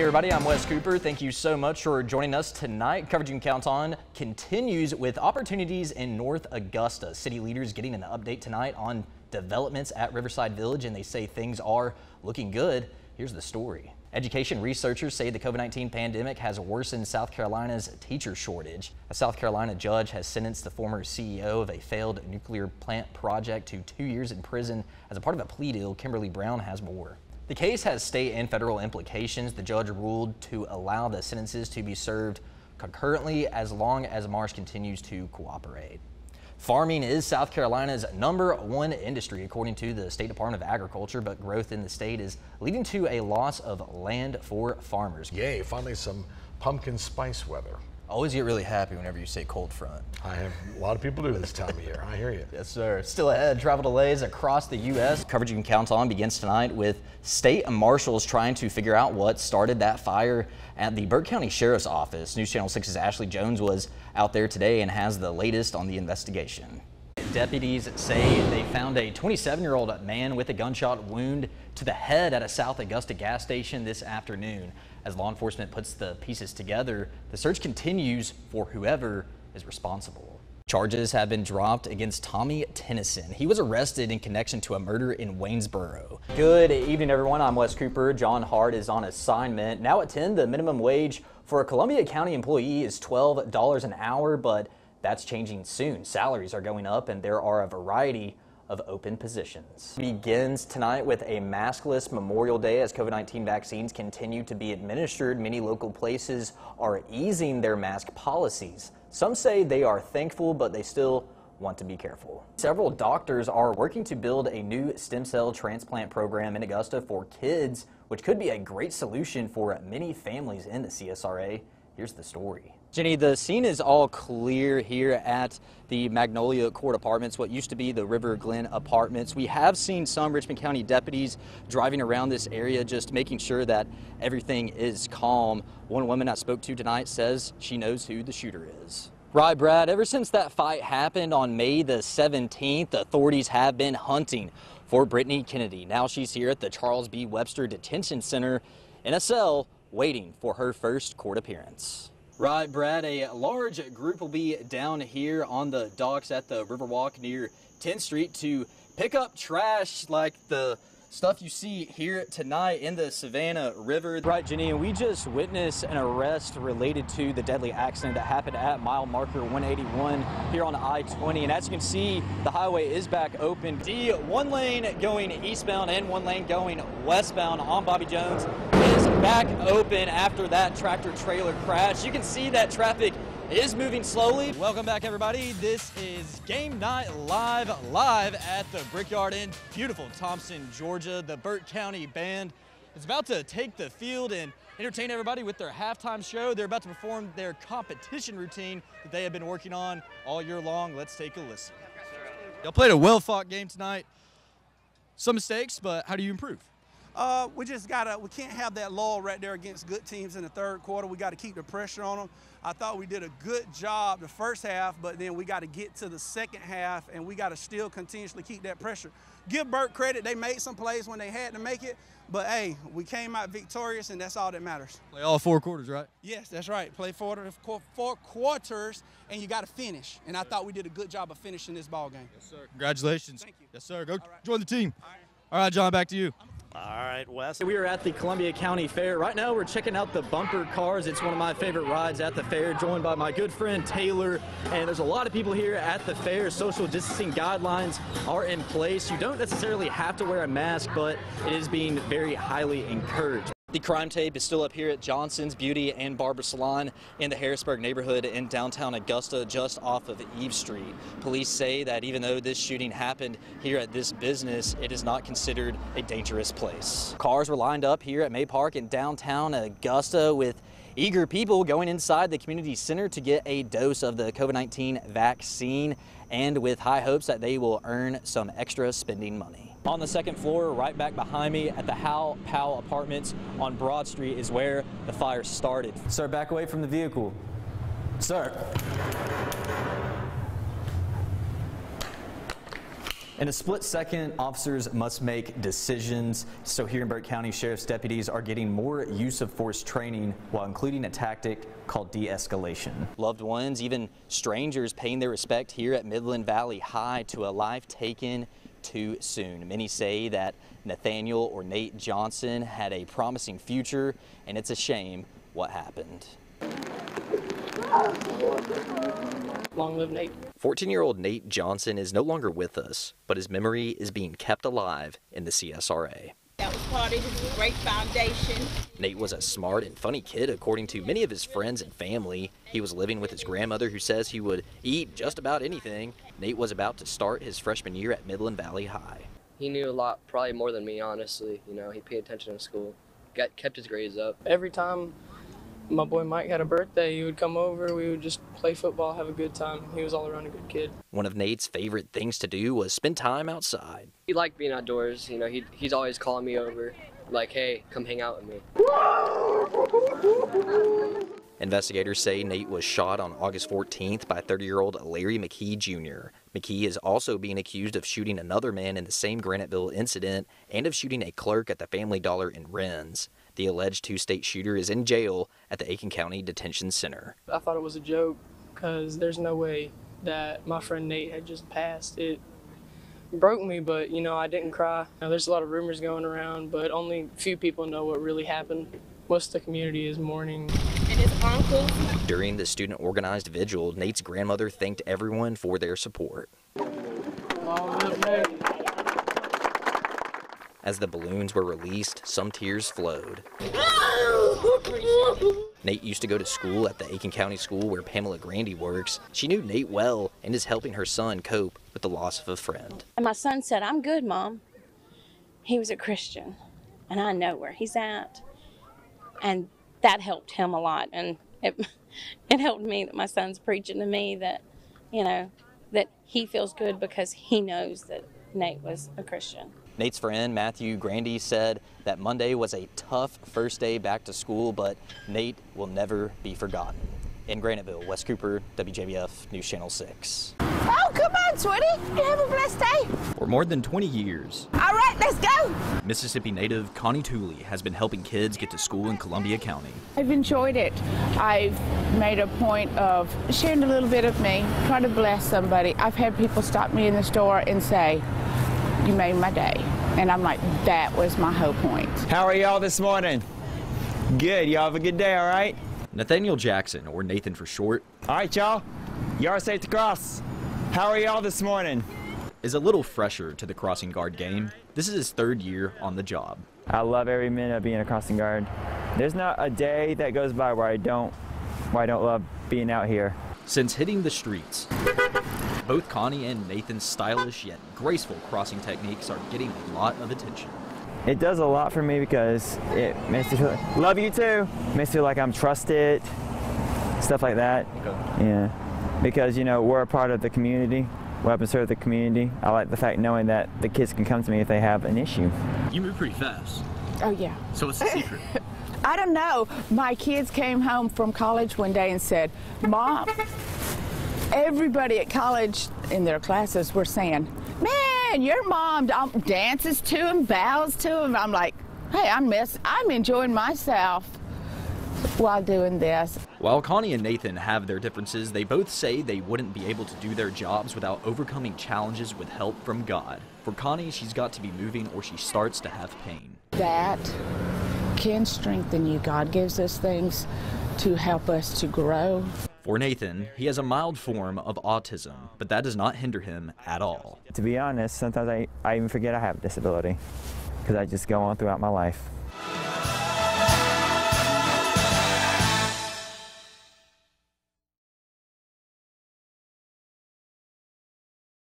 everybody, I'm Wes Cooper. Thank you so much for joining us tonight. Coverage you can count on continues with opportunities in North Augusta. City leaders getting an update tonight on developments at Riverside Village, and they say things are looking good. Here's the story. Education researchers say the COVID-19 pandemic has worsened South Carolina's teacher shortage. A South Carolina judge has sentenced the former CEO of a failed nuclear plant project to 2 years in prison as a part of a plea deal. Kimberly Brown has more. The case has state and federal implications. The judge ruled to allow the sentences to be served concurrently as long as Marsh continues to cooperate. Farming is South Carolina's #1 industry, according to the State Department of Agriculture, but growth in the state is leading to a loss of land for farmers. Yay, finally some pumpkin spice weather. Always get really happy whenever you say cold front. A lot of people do this time of year. I hear you. Yes, sir. Still ahead, travel delays across the U.S. Coverage you can count on begins tonight with state marshals trying to figure out what started that fire at the Burke County Sheriff's Office. News Channel 6's Ashley Jones was out there today and has the latest on the investigation. Deputies say they found a 27-year-old man with a gunshot wound to the head at a South Augusta gas station this afternoon. As law enforcement puts the pieces together, the search continues for whoever is responsible. Charges have been dropped against Tommy Tennyson. He was arrested in connection to a murder in Waynesboro. Good evening, everyone. I'm Wes Cooper. John Hart is on assignment. Now at 10, the minimum wage for a Columbia County employee is $12 an hour, but that's changing soon. Salaries are going up and there are a variety of open positions. Begins tonight with a maskless Memorial Day as COVID-19 vaccines continue to be administered. Many local places are easing their mask policies. Some say they are thankful, but they still want to be careful. Several doctors are working to build a new stem cell transplant program in Augusta for kids, which could be a great solution for many families in the CSRA. Here's the story. Jenny, the scene is all clear here at the Magnolia Court Apartments, what used to be the River Glen Apartments. We have seen some Richmond County deputies driving around this area, just making sure that everything is calm. One woman I spoke to tonight says she knows who the shooter is. Right, Brad, ever since that fight happened on May the 17th, authorities have been hunting for Brittany Kennedy. Now she's here at the Charles B. Webster Detention Center in a cell waiting for her first court appearance. Right, Brad, a large group will be down here on the docks at the Riverwalk near 10th Street to pick up trash like the stuff you see here tonight in the Savannah River. Right, Jenny, and we just witnessed an arrest related to the deadly accident that happened at mile marker 181 here on I-20. And as you can see, the highway is back open. The one lane going eastbound and one lane going westbound on Bobby Jones is back open after that tractor trailer crash. You can see that traffic is moving slowly. Welcome back, everybody. This is Game Night live at the Brickyard in beautiful Thompson, Georgia. The Burke County Band is about to take the field and entertain everybody with their halftime show. They're about to perform their competition routine that they have been working on all year long. Let's take a listen. Y'all played a well-fought game tonight. Some mistakes, but how do you improve? We can't have that lull right there against good teams in the third quarter. We got to keep the pressure on them. I thought we did a good job the first half, but then we got to get to the second half and we got to still continuously keep that pressure. Give Burke credit, they made some plays when they had to make it, but hey, we came out victorious and that's all that matters. Play all 4 quarters, right? Yes, that's right. Play four quarters and you got to finish. And I thought we did a good job of finishing this ball game. Yes, sir. Congratulations. Thank you. Yes, sir. Go join the team. All right, John, back to you. All right, Wes. We are at the Columbia County Fair. Right now we're checking out the bumper cars. It's one of my favorite rides at the fair, joined by my good friend Taylor. And there's a lot of people here at the fair. Social distancing guidelines are in place. You don't necessarily have to wear a mask, but it is being very highly encouraged. The crime tape is still up here at Johnson's Beauty and Barber Salon in the Harrisburg neighborhood in downtown Augusta, just off of Eve Street. Police say that even though this shooting happened here at this business, it is not considered a dangerous place. Cars were lined up here at May Park in downtown Augusta with eager people going inside the community center to get a dose of the COVID-19 vaccine, and with high hopes that they will earn some extra spending money. On the second floor, right back behind me at the Hal Powell Apartments on Broad Street is where the fire started. Sir, back away from the vehicle. Sir. In a split second, officers must make decisions. So here in Burke County, sheriff's deputies are getting more use of force training while including a tactic called de-escalation. Loved ones, even strangers, paying their respect here at Midland Valley High to a life taken too soon. Many say that Nathaniel or Nate Johnson had a promising future, and it's a shame what happened. Long live Nate. 14-year-old Nate Johnson is no longer with us, but his memory is being kept alive in the CSRA. That was part of his great foundation. Nate was a smart and funny kid, according to many of his friends and family. He was living with his grandmother, who says he would eat just about anything. Nate was about to start his freshman year at Midland Valley High. He knew a lot, probably more than me, honestly. You know, he paid attention in school, kept his grades up. Every time my boy Mike had a birthday, he would come over, we would just play football, have a good time. He was all around a good kid. One of Nate's favorite things to do was spend time outside. He liked being outdoors. You know, he's always calling me over, like, hey, come hang out with me. Investigators say Nate was shot on August 14th by 30-year-old Larry McKee Jr. McKee is also being accused of shooting another man in the same Graniteville incident and of shooting a clerk at the Family Dollar in Rennes. The alleged two-state shooter is in jail at the Aiken County Detention Center. I thought it was a joke because there's no way that my friend Nate had just passed. It broke me, but, you know, I didn't cry. Now, there's a lot of rumors going around, but only few people know what really happened. Most of the community is mourning. And his uncle. During the student-organized vigil, Nate's grandmother thanked everyone for their support. As the balloons were released, some tears flowed. Nate used to go to school at the Aiken County School where Pamela GRANDY works. She knew Nate well and is helping her son cope with the loss of a friend. And my son said, "I'm good, Mom." He was a Christian, and I know where he's at. And that helped him a lot. And it helped me that my son's preaching to me that, you know, that he feels good because he knows that Nate was a Christian. Nate's friend, Matthew GRANDY, said that Monday was a tough first day back to school, but Nate will never be forgotten. In Graniteville, Wes Cooper, WJBF News Channel 6. Oh, come on, sweetie. You have a blessed day. For more than 20 years, All right, let's go. Mississippi native Connie Tooley has been helping kids get to school in Columbia County. I've enjoyed it. I've made a point of sharing a little bit of me, trying to bless somebody. I've had people stop me in the store and say, "You made my day." And I'm like, that was my whole point. How are y'all this morning? Good. Y'all have a good day, all right? Nathaniel Jackson, or Nathan for short, All right, y'all. Y'all are safe to cross. How are y'all this morning? is a little fresher to the crossing guard game. This is his third year on the job. I love every minute of being a crossing guard. There's not a day that goes by where I don't love being out here. Since hitting the streets, both Connie and Nathan's stylish yet graceful crossing techniques are getting a lot of attention. It does a lot for me because it makes me feel, love you too, makes me feel like I'm trusted, stuff like that. Okay. Yeah, because, you know, we're a part of the community. We help and serve the community. I like the fact knowing that the kids can come to me if they have an issue. You move pretty fast. Oh, yeah. So what's the secret? I don't know. My kids came home from college one day and said, "Mom," everybody at college in their classes were saying, "Man, your mom dances to him, bows to him." I'm like, hey, I'm enjoying myself while doing this. While Connie and Nathan have their differences, they both say they wouldn't be able to do their jobs without overcoming challenges with help from God. For Connie, she's got to be moving or she starts to have pain. That can strengthen you. God gives us things to help us to grow. For Nathan, he has a mild form of autism, but that does not hinder him at all. To be honest, sometimes I even forget I have a disability because I just go on throughout my life.